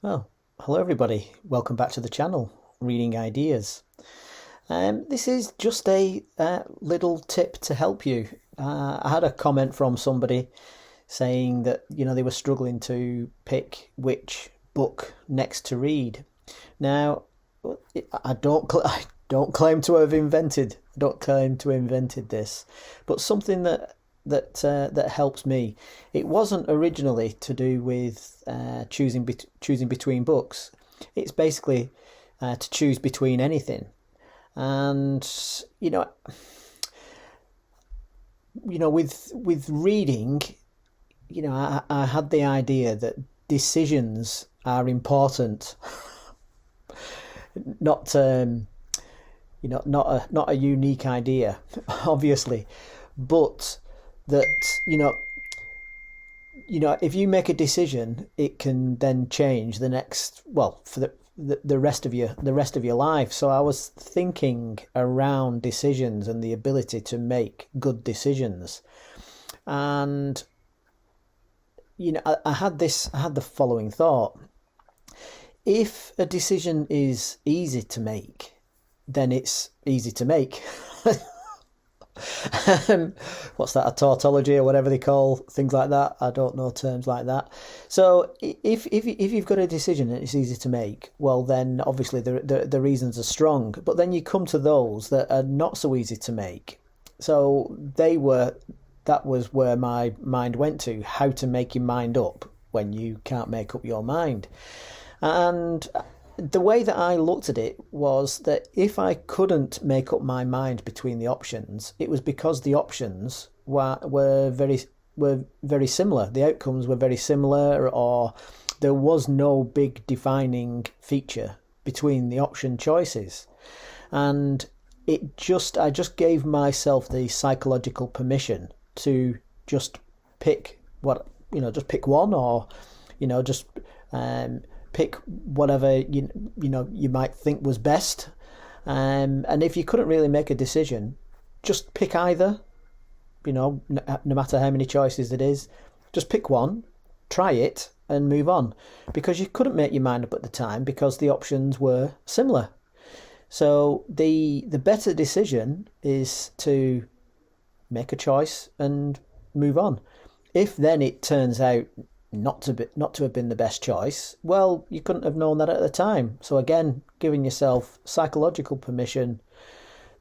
Well, hello everybody. Welcome back to the channel, Reading Ideas. This is just a little tip to help you. I had a comment from somebody saying that they were struggling to pick which book next to read. Now, I don't claim to have invented this, but something that helps me. It wasn't originally to do with choosing between books. It's basically to choose between anything. And with reading, I had the idea that decisions are important, not not a unique idea, obviously, but that if you make a decision, it can then change the next, well, for the rest of your life. So I was thinking around decisions and the ability to make good decisions, and I had the following thought: if a decision is easy to make, then it's easy to make. What's that, a tautology or whatever they call things like that? I don't know terms like that. So if you've got a decision and it's easy to make, well then obviously the reasons are strong. But then you come to those that are not so easy to make. So that was where my mind went to: how to make your mind up when you can't make up your mind. And the way that I looked at it was that if I couldn't make up my mind between the options, it was because the options were very similar. The outcomes were very similar, or there was no big defining feature between the option choices. And I just gave myself the psychological permission to just pick just pick one, or just pick whatever you might think was best. And if you couldn't really make a decision, just pick either. No matter how many choices it is, just pick one, try it, and move on. Because you couldn't make your mind up at the time because the options were similar. So the better decision is to make a choice and move on. If then it turns out not to have been the best choice, well, you couldn't have known that at the time. So again, giving yourself psychological permission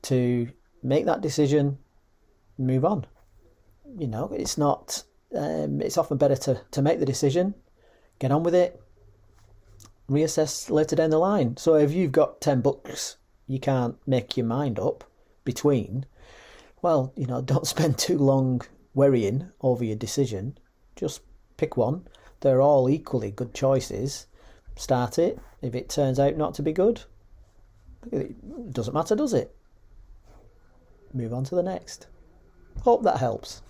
to make that decision, move on. It's not. It's often better to make the decision, get on with it, reassess later down the line. So if you've got 10 books you can't make your mind up between, well, don't spend too long worrying over your decision. Just pick one. They're all equally good choices. Start it. If it turns out not to be good, it doesn't matter, does it? Move on to the next. Hope that helps.